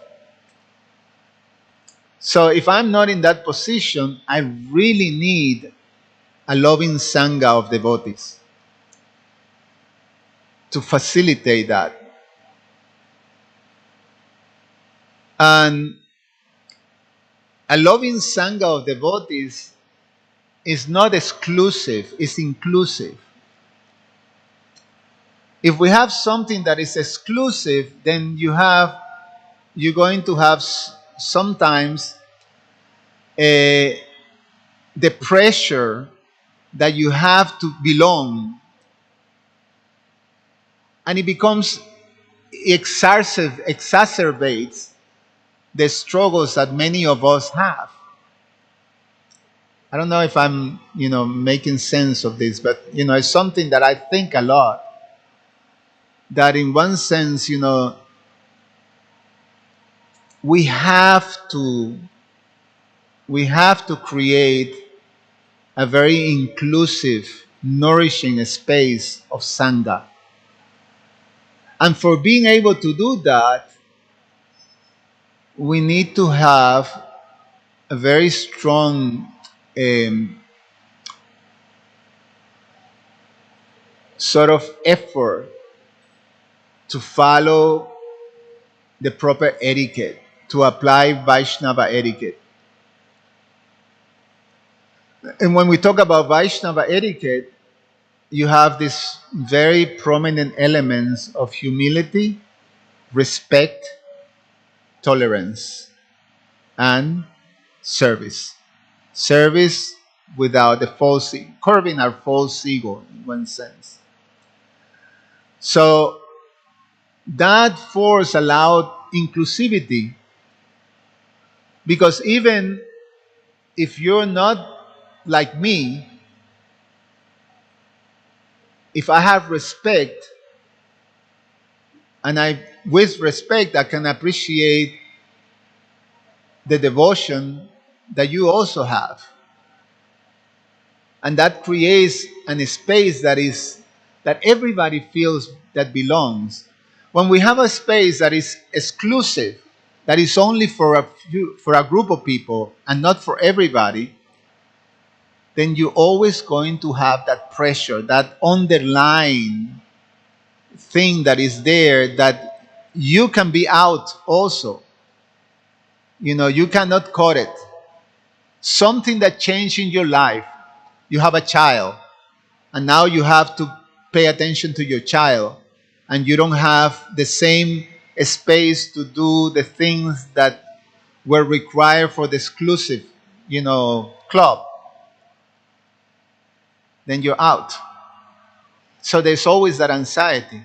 So if I'm not in that position, I really need a loving Sangha of devotees to facilitate that. And a loving Sangha of devotees is not exclusive, it's inclusive. If we have something that is exclusive, then you're going to have sometimes the pressure that you have to belong, and it becomes exacerbates the struggles that many of us have. I don't know if I'm, making sense of this, but, it's something that I think a lot. That in one sense, we have to create a very inclusive, nourishing space of Sangha. And for being able to do that, we need to have a very strong sort of effort to follow the proper etiquette, to apply Vaishnava etiquette. And when we talk about Vaishnava etiquette, you have these very prominent elements of humility, respect, tolerance, and service. Service without the curbing our false ego in one sense. So that force allowed inclusivity, because even if you're not like me, if I have respect, and with respect, I can appreciate the devotion that you also have. And that creates a space that everybody feels that belongs. When we have a space that is exclusive, that is only for a group of people and not for everybody, then you're always going to have that pressure, that underlying thing that is there, that you can be out also. You cannot cut it. Something that changed in your life. You have a child, and now you have to pay attention to your child, and you don't have the same space to do the things that were required for the exclusive, club. Then you're out. So there's always that anxiety.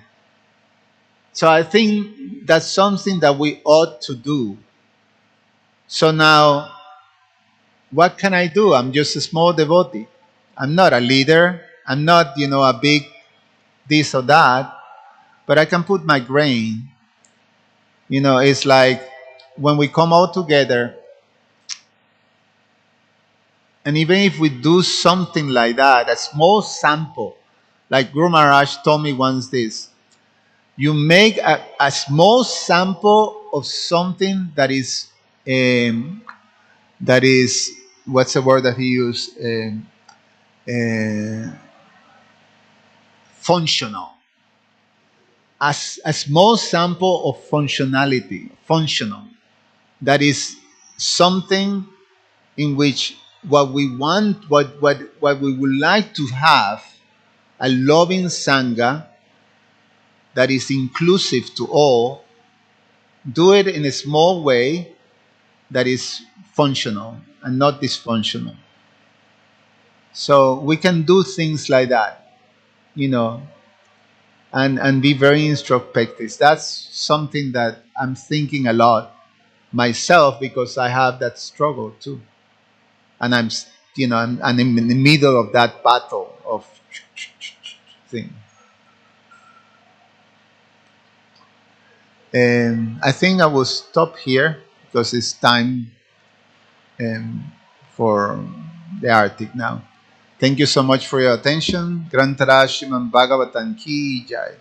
So I think that's something that we ought to do. So now, what can I do? I'm just a small devotee. I'm not a leader. I'm not, a big this or that, but I can put my grain. It's like when we come all together, and even if we do something like that, a small sample, like Guru Maharaj told me once this, you make a small sample of something that is, what's the word that he used? Uh, Functional. A small sample of functionality, functional. That is something in which what we want, what we would like to have, a loving Sangha that is inclusive to all, do it in a small way that is functional and not dysfunctional. So we can do things like that, and be very introspective. That's something that I'm thinking a lot myself because I have that struggle too. And I'm in the middle of that battle of thing. And I think I will stop here because it's time for the Arctic now. Thank you so much for your attention. Grantara Srimad Bhagavatam ki jai.